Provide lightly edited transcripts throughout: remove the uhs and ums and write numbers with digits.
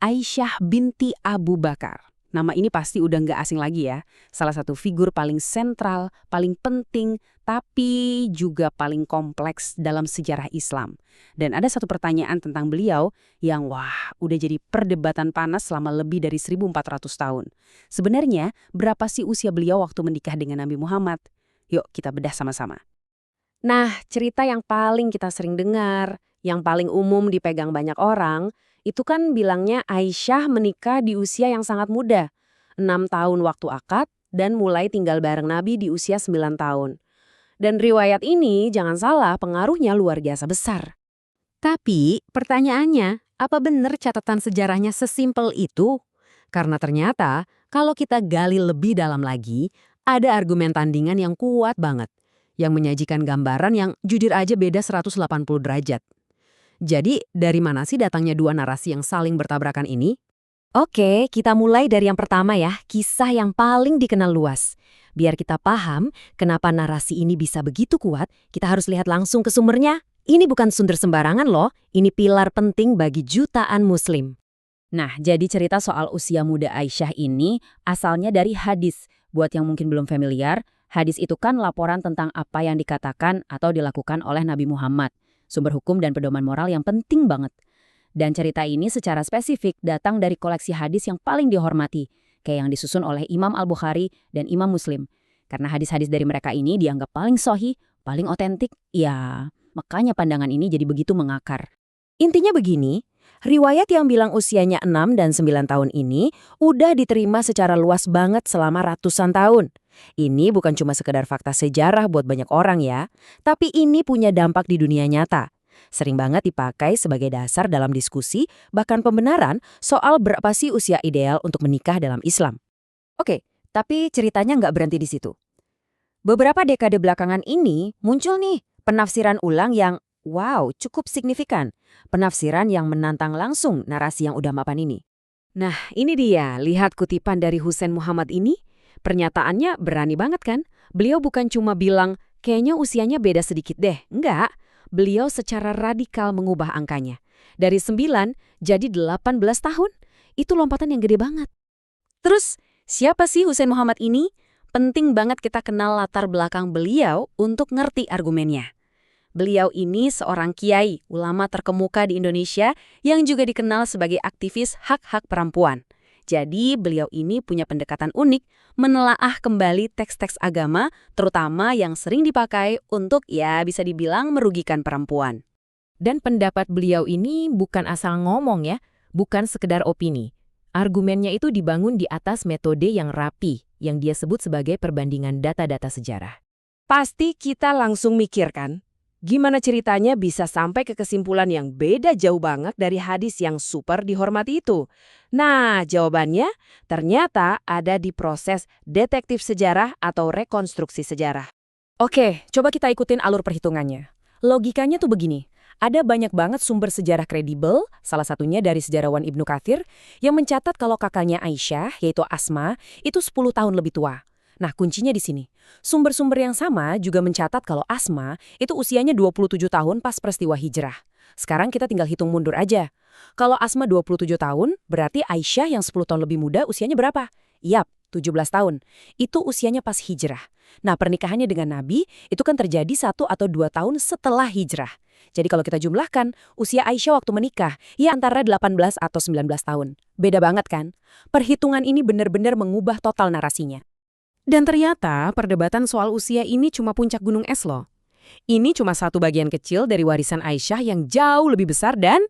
Aisyah binti Abu Bakar. Nama ini pasti udah nggak asing lagi ya. Salah satu figur paling sentral, paling penting, tapi juga paling kompleks dalam sejarah Islam. Dan ada satu pertanyaan tentang beliau yang udah jadi perdebatan panas selama lebih dari 1400 tahun. Sebenarnya, berapa sih usia beliau waktu menikah dengan Nabi Muhammad? Yuk kita bedah sama-sama. Nah, cerita yang paling kita sering dengar, yang paling umum dipegang banyak orang, itu kan bilangnya Aisyah menikah di usia yang sangat muda, 6 tahun waktu akad, dan mulai tinggal bareng Nabi di usia 9 tahun. Dan riwayat ini, jangan salah, pengaruhnya luar biasa besar. Tapi, pertanyaannya, apa benar catatan sejarahnya sesimpel itu? Karena ternyata, kalau kita gali lebih dalam lagi, ada argumen tandingan yang kuat banget, yang menyajikan gambaran yang jujur aja beda 180 derajat. Jadi, dari mana sih datangnya dua narasi yang saling bertabrakan ini? Oke, kita mulai dari yang pertama ya, kisah yang paling dikenal luas. Biar kita paham kenapa narasi ini bisa begitu kuat, kita harus lihat langsung ke sumbernya. Ini bukan sumber sembarangan loh, ini pilar penting bagi jutaan muslim. Nah, jadi cerita soal usia muda Aisyah ini asalnya dari hadis. Buat yang mungkin belum familiar, hadis itu kan laporan tentang apa yang dikatakan atau dilakukan oleh Nabi Muhammad. Sumber hukum dan pedoman moral yang penting banget. Dan cerita ini secara spesifik datang dari koleksi hadis yang paling dihormati, kayak yang disusun oleh Imam Al-Bukhari dan Imam Muslim. Karena hadis-hadis dari mereka ini dianggap paling sahih, paling otentik, ya makanya pandangan ini jadi begitu mengakar. Intinya begini, riwayat yang bilang usianya 6 dan 9 tahun ini udah diterima secara luas banget selama ratusan tahun. Ini bukan cuma sekedar fakta sejarah buat banyak orang ya, tapi ini punya dampak di dunia nyata. Sering banget dipakai sebagai dasar dalam diskusi, bahkan pembenaran soal berapa sih usia ideal untuk menikah dalam Islam. Oke, tapi ceritanya nggak berhenti di situ. Beberapa dekade belakangan ini muncul nih penafsiran ulang yang cukup signifikan. Penafsiran yang menantang langsung narasi yang udah mapan ini. Nah, ini dia, lihat kutipan dari Husain Muhammad ini. Pernyataannya berani banget kan? Beliau bukan cuma bilang, kayaknya usianya beda sedikit deh. Enggak, beliau secara radikal mengubah angkanya. Dari 9 jadi 18 tahun. Itu lompatan yang gede banget. Terus, siapa sih Husain Muhammad ini? Penting banget kita kenal latar belakang beliau untuk ngerti argumennya. Beliau ini seorang kiai, ulama terkemuka di Indonesia yang juga dikenal sebagai aktivis hak-hak perempuan. Jadi beliau ini punya pendekatan unik, menelaah kembali teks-teks agama, terutama yang sering dipakai untuk bisa dibilang merugikan perempuan. Dan pendapat beliau ini bukan asal ngomong ya, bukan sekedar opini. Argumennya itu dibangun di atas metode yang rapi, yang dia sebut sebagai perbandingan data-data sejarah. Pasti kita langsung mikir kan? Gimana ceritanya bisa sampai ke kesimpulan yang beda jauh banget dari hadis yang super dihormati itu? Nah, jawabannya ternyata ada di proses detektif sejarah atau rekonstruksi sejarah. Oke, coba kita ikutin alur perhitungannya. Logikanya tuh begini, ada banyak banget sumber sejarah kredibel, salah satunya dari sejarawan Ibnu Katsir, yang mencatat kalau kakaknya Aisyah, yaitu Asma, itu 10 tahun lebih tua. Nah, kuncinya di sini. Sumber-sumber yang sama juga mencatat kalau Asma itu usianya 27 tahun pas peristiwa hijrah. Sekarang kita tinggal hitung mundur aja. Kalau Asma 27 tahun, berarti Aisyah yang 10 tahun lebih muda usianya berapa? Yap, 17 tahun. Itu usianya pas hijrah. Nah, pernikahannya dengan Nabi itu kan terjadi 1 atau 2 tahun setelah hijrah. Jadi kalau kita jumlahkan, usia Aisyah waktu menikah, ya antara 18 atau 19 tahun. Beda banget kan? Perhitungan ini benar-benar mengubah total narasinya. Dan ternyata perdebatan soal usia ini cuma puncak gunung es loh. Ini cuma satu bagian kecil dari warisan Aisyah yang jauh lebih besar dan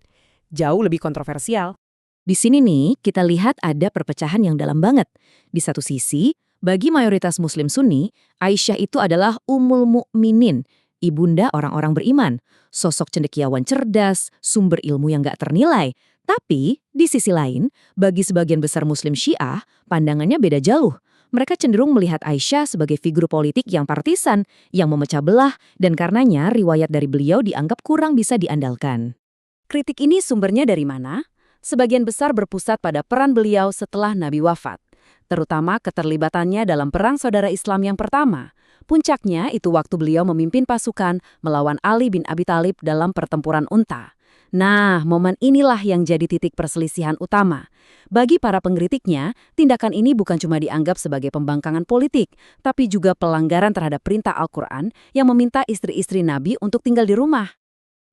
jauh lebih kontroversial. Di sini nih kita lihat ada perpecahan yang dalam banget. Di satu sisi, bagi mayoritas Muslim Sunni, Aisyah itu adalah Ummul Mukminin, ibunda orang-orang beriman, sosok cendekiawan cerdas, sumber ilmu yang gak ternilai. Tapi, di sisi lain, bagi sebagian besar Muslim Syiah, pandangannya beda jauh. Mereka cenderung melihat Aisyah sebagai figur politik yang partisan, yang memecah belah, dan karenanya riwayat dari beliau dianggap kurang bisa diandalkan. Kritik ini sumbernya dari mana? Sebagian besar berpusat pada peran beliau setelah Nabi wafat, terutama keterlibatannya dalam Perang Saudara Islam yang pertama. Puncaknya itu waktu beliau memimpin pasukan melawan Ali bin Abi Thalib dalam pertempuran Unta. Nah, momen inilah yang jadi titik perselisihan utama. Bagi para pengkritiknya, tindakan ini bukan cuma dianggap sebagai pembangkangan politik, tapi juga pelanggaran terhadap perintah Al-Quran yang meminta istri-istri Nabi untuk tinggal di rumah.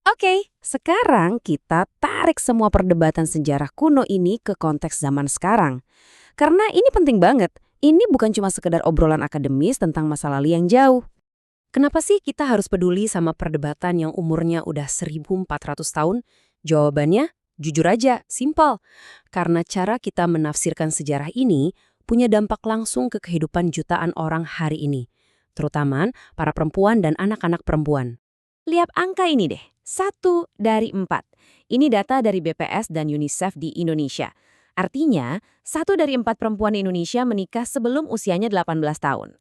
Oke, sekarang kita tarik semua perdebatan sejarah kuno ini ke konteks zaman sekarang. Karena ini penting banget, ini bukan cuma sekedar obrolan akademis tentang masa lalu yang jauh. Kenapa sih kita harus peduli sama perdebatan yang umurnya udah 1400 tahun? Jawabannya, jujur aja, simpel. Karena cara kita menafsirkan sejarah ini punya dampak langsung ke kehidupan jutaan orang hari ini. Terutama para perempuan dan anak-anak perempuan. Lihat angka ini deh, 1 dari 4. Ini data dari BPS dan UNICEF di Indonesia. Artinya, 1 dari 4 perempuan di Indonesia menikah sebelum usianya 18 tahun.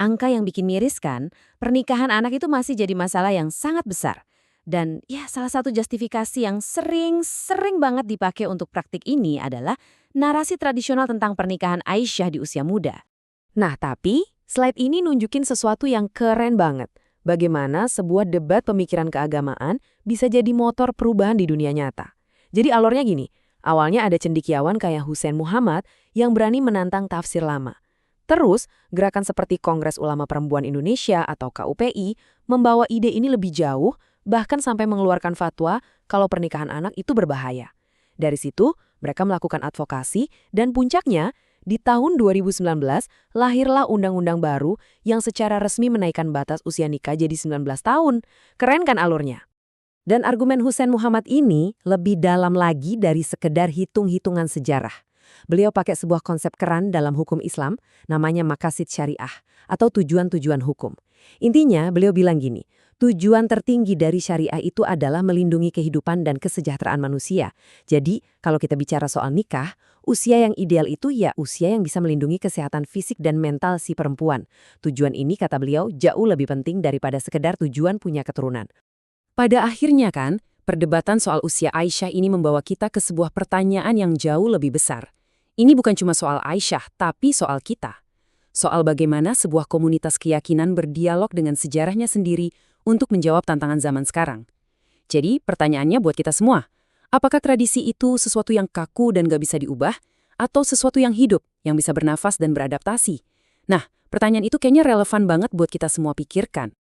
Angka yang bikin miris kan, pernikahan anak itu masih jadi masalah yang sangat besar. Dan ya salah satu justifikasi yang sering banget dipakai untuk praktik ini adalah narasi tradisional tentang pernikahan Aisyah di usia muda. Nah tapi, slide ini nunjukin sesuatu yang keren banget. Bagaimana sebuah debat pemikiran keagamaan bisa jadi motor perubahan di dunia nyata. Jadi alurnya gini, awalnya ada cendekiawan kayak Hussein Muhammad yang berani menantang tafsir lama. Terus, gerakan seperti Kongres Ulama Perempuan Indonesia atau KUPI membawa ide ini lebih jauh, bahkan sampai mengeluarkan fatwa kalau pernikahan anak itu berbahaya. Dari situ, mereka melakukan advokasi dan puncaknya, di tahun 2019, lahirlah undang-undang baru yang secara resmi menaikkan batas usia nikah jadi 19 tahun. Keren kan alurnya? Dan argumen Hussein Muhammad ini lebih dalam lagi dari sekedar hitung-hitungan sejarah. Beliau pakai sebuah konsep keren dalam hukum Islam, namanya maqasid syariah, atau tujuan-tujuan hukum. Intinya, beliau bilang gini, tujuan tertinggi dari syariah itu adalah melindungi kehidupan dan kesejahteraan manusia. Jadi, kalau kita bicara soal nikah, usia yang ideal itu ya usia yang bisa melindungi kesehatan fisik dan mental si perempuan. Tujuan ini, kata beliau, jauh lebih penting daripada sekedar tujuan punya keturunan. Pada akhirnya kan, perdebatan soal usia Aisyah ini membawa kita ke sebuah pertanyaan yang jauh lebih besar. Ini bukan cuma soal Aisyah, tapi soal kita. Soal bagaimana sebuah komunitas keyakinan berdialog dengan sejarahnya sendiri untuk menjawab tantangan zaman sekarang. Jadi, pertanyaannya buat kita semua, apakah tradisi itu sesuatu yang kaku dan gak bisa diubah, atau sesuatu yang hidup, yang bisa bernafas dan beradaptasi? Nah, pertanyaan itu kayaknya relevan banget buat kita semua pikirkan.